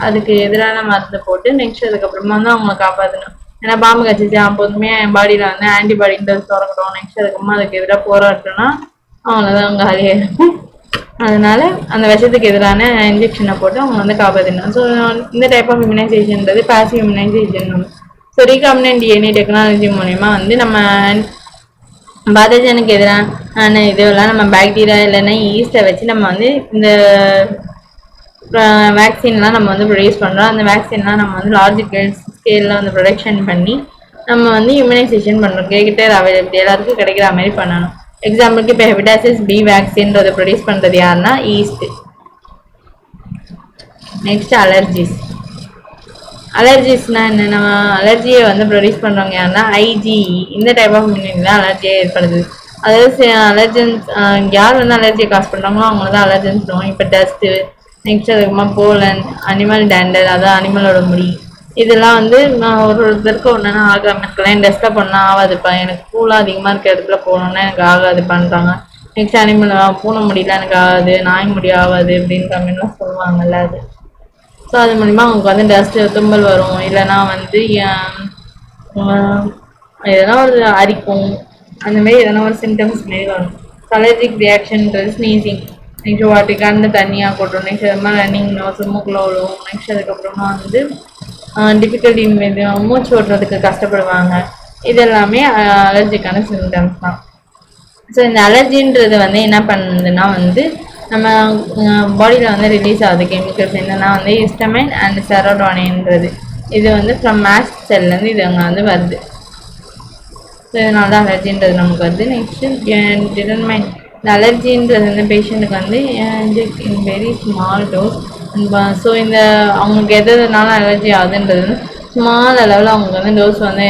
அதுக்கு எதிரான மருந்து போட்டு நெக்ஸ்ட் அதுக்கப்புறமா தான் அவங்களை காப்பாற்றணும். ஏன்னா பாம்பு கச்சிச்சு அப்போதுமே பாடியில் வந்து ஆன்டிபாடின்றது திறக்கணும். நெக்ஸ்ட் அதுக்கப்புறமா அதுக்கு எதிராக போராட்டம்னா அவ்வளோதான் காலியாயிருக்கும். அதனால அந்த விஷத்துக்கு எதிரான இன்ஜெக்ஷனை போட்டு அவங்க வந்து காப்பாற்றிடணும். ஸோ இந்த டைப் ஆஃப் இம்யூனைசேஷன்றது passive immunisation. So recombinant DNA technology மூலயமா வந்து நம்ம பாதஜனுக்கு எதிரான இதெல்லாம் நம்ம பாக்டீரியா இல்லைன்னா ஈஸ்ட்டை வச்சு நம்ம வந்து இந்த வேக்சின்லாம் நம்ம வந்து ப்ரொடியூஸ் பண்ணுறோம். அந்த வேக்சின்லாம் நம்ம வந்து லார்ஜிக்கல் ஸ்கேலில் வந்து ப்ரொடக்ஷன் பண்ணி நம்ம வந்து இம்யூனைசேஷன் பண்ணுறோம். கிட்டே அவைலபிலிட்டி எல்லாருக்கும் கிடைக்கிற மாதிரி பண்ணணும். எக்ஸாம்பிளுக்கு இப்போ ஹெபடைட்டிஸ் பி வேக்சின்றதை ப்ரொடியூஸ் பண்ணுறது யாருன்னா ஈஸ்ட். நெக்ஸ்ட் அலர்ஜிஸ்னா என்ன? நம்ம அலர்ஜியை வந்து ப்ரொடியூஸ் பண்ணுறவங்க யாருன்னா ஐஜிஇ. இந்த டைப் ஆஃப் இம்யூனிட்டி தான் அலர்ஜியை ஏற்படுது. அதாவது அலர்ஜன்ஸ் யார் வந்து அலர்ஜியை காஸ் பண்ணுறாங்களோ அவங்க தான் அலர்ஜன்ஸ் சொல்லுவோம். இப்போ டஸ்ட்டு, நெக்ஸ்ட் அதுக்கப்புறமா போலன், அனிமல் டேண்டர், அதாவது அனிமலோட முடி, இதெல்லாம் வந்து நான் ஒருத்தருக்கு ஒன்றுனா ஆகாமல் இருக்கலாம். என் டஸ்ட்டில் பண்ணால் ஆகாதுப்பா, எனக்கு பூலாம் அதிகமாக இருக்க இடத்துல போகணுன்னா எனக்கு ஆகாதுப்பான்றாங்க. நெக்ஸ்ட் அனிமல் பூனை முடியல எனக்கு ஆகாது, நாய் முடி ஆகாது அப்படின்ற மாதிரிலாம் சொல்லுவாங்கல்ல. அது ஸோ அது மூலிமா அவங்களுக்கு வந்து டஸ்ட்டு தும்பல் வரும். இல்லைனா வந்து எதனா ஒரு அரிக்கும், அந்த மாதிரி எதனா ஒரு சிம்டம்ஸ் மாரி வரும். அலர்ஜிக் ரியாக்ஷன்ன்றது ஸ்னீசிங், நெக்ஸ்ட் வாட்டி கண்ணு தண்ணியாக கொட்டும், நெக்ஸ்ட் அது மாதிரி ரன்னிங் நோஸ் மூக்கில் விழுவும். நெக்ஸ்ட் அதுக்கப்புறமா வந்து டிஃபிகல்ட்டி மூச்சு ஓட்டுறதுக்கு கஷ்டப்படுவாங்க. இது எல்லாமே அலர்ஜிக்கான சிம்டம்ஸ் தான். ஸோ இந்த அலர்ஜின்றது வந்து என்ன பண்ணுதுன்னா வந்து நம்ம பாடியில் வந்து ரிலீஸ் ஆகுது கெமிக்கல்ஸ் என்னென்னா வந்து ஹிஸ்டமைன் அண்ட் செரோடோனின்றது. இது வந்து ஃப்ரம் மேஸ்ட் செல்லேருந்து இது அங்கே வந்து வருது. ஸோ இதனால தான் அலர்ஜின்றது நமக்கு வருது. Next determine. இந்த அலர்ஜின்றது வந்து பேஷண்ட்டுக்கு வந்து inject in very small dose. So இந்த அவங்களுக்கு எதுனால அலர்ஜி ஆகுதுன்றது வந்து ஸ்மால் அளவில் அவங்களுக்கு வந்து டோஸ் வந்து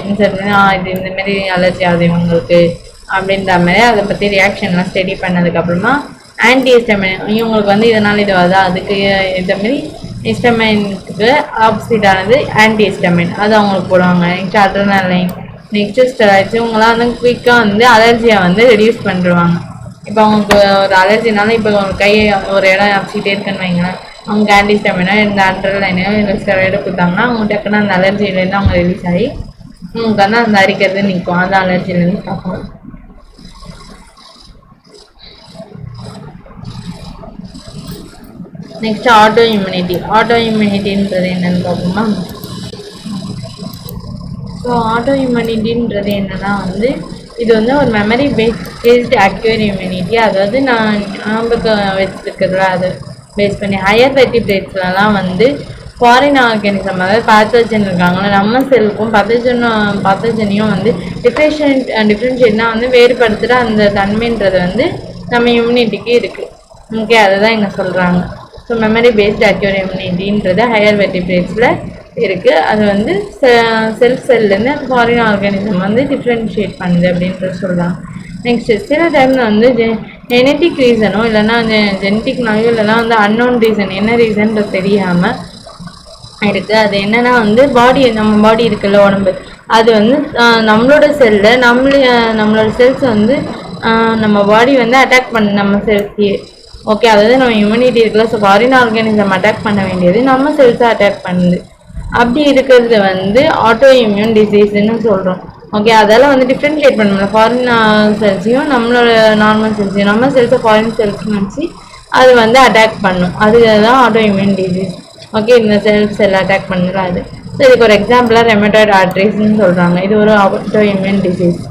இன்சர்ட் பண்ணி இது இந்தமாரி அலர்ஜி ஆகுது இவங்களுக்கு அப்படின்ற மாதிரி அதை பற்றி ரியாக்ஷன்லாம் ஸ்டடி பண்ணதுக்கப்புறமா ஆன்டிஹிஸ்டமைன் இவங்களுக்கு வந்து இதனால் இது வருதா, அதுக்கு இதமாரி ஹிஸ்டமைனுக்கு ஆப்போசிட்டானது ஆன்டிஹிஸ்டமைன், அது அவங்களுக்கு போடுவாங்க. Next adrenaline, next steroids. இவங்களாம் வந்து குயிக்காக வந்து அலர்ஜியை வந்து ரெடியூஸ் பண்ணிடுவாங்க. இப்போ அவங்களுக்கு ஒரு அலர்ஜினாலும் இப்போ ஒரு கையை ஒரு இடம் அரைச்சிக்கிட்டே இருக்குன்னு வைங்களேன், அவங்க ஆன்டிஹிஸ்டமைனோ இந்த அட்ரினலைனோ இல்லை ஸ்டெராய்டோ கொடுத்தாங்கன்னா அவங்க டக்குன்னு அந்த அலர்ஜியிலேருந்து அவங்க ரிலீஸ் ஆகி அவங்களுக்கு வந்து அந்த அரிக்கிறது நிற்கும். அந்த அலர்ஜிலேருந்து பார்க்கணும். Next auto immunity. ஆட்டோ இம்யூனிட்டின்றது என்னன்னு பார்ப்போமா? ஸோ ஆட்டோ இம்யூனிட்டின்றது என்னன்னா வந்து இது வந்து ஒரு மெமரி பேஸ்டு அக்யூர் இம்யூனிட்டி. அதாவது நான் ஞாபகம் வச்சுருக்கிறதுல அதை பேஸ் பண்ணி ஹையர் வெர்டிபிரேட்ஸ்லாம் வந்து ஃபாரின் ஆர்கானிசம், அதாவது பேத்தோஜன் இருக்காங்களா, நம்ம செல்லுக்கும் பேத்தோஜனையும் வந்து டிஃப்ரென்ஷியேட்னா வந்து வேறுபடுத்துகிற அந்த தன்மைன்றது வந்து நம்ம இம்யூனிட்டிக்கு இருக்குது. ஓகே, அதை தான் இங்கே சொல்கிறாங்க. ஸோ மெமரி பேஸ்டு அக்யூர் இம்யூனிட்டின்றது ஹையர் வெர்டிபிரேட்ஸில் இருக்குது. அது வந்து செல்லேருந்து ஃபாரின் ஆர்கானிசம் வந்து டிஃப்ரென்ஷியேட் பண்ணுது அப்படின்றது சொல்கிறாங்க. நெக்ஸ்ட்டு சில டைமில் வந்து ஜெனட்டிக் ரீசனோ இல்லைன்னா ஜெனட்டிக்னாலோ இல்லைனா வந்து அன்னோன் ரீசன், என்ன ரீசன்றது தெரியாமல் இருக்குது. அது என்னென்னா வந்து நம்ம பாடி இருக்குல்ல உடம்பு, அது வந்து நம்மளோட செல்லில் நம்மளோட செல்ஸ் வந்து நம்ம பாடி வந்து அட்டாக் பண்ண நம்ம செல்ஸையே. ஓகே, அதாவது நம்ம இம்யூனிட்டி இருக்குல்ல, ஸோ ஃபாரின் ஆர்கானிசம் அட்டாக் பண்ண வேண்டியது நம்ம செல்ஸை அட்டாக் பண்ணுது. அப்படி இருக்கிறது வந்து ஆட்டோ இம்யூன் டிசீஸ்ன்னு சொல்கிறோம். ஓகே, அதெல்லாம் வந்து டிஃப்ரென்ஷியேட் பண்ண முடியல. ஃபாரின் செல்ஸையும் நம்மளோட நார்மல் செல்ஸையும், நம்ம செல்ஸை ஃபாரின் செல்ஸ் நினச்சி அது வந்து அட்டாக் பண்ணும். அதுதான் ஆட்டோ இம்யூன் டிசீஸ். ஓகே, இந்த செல்ஸ் அட்டாக் பண்ணுறது அது. ஸோ இதுக்கு ஒரு எக்ஸாம்பிளாக ரெமட்டாய்டு ஆர்ட்ரிஸ்ன்னு சொல்கிறாங்க. இது ஒரு ஆட்டோ இம்யூன் டிசீஸ்.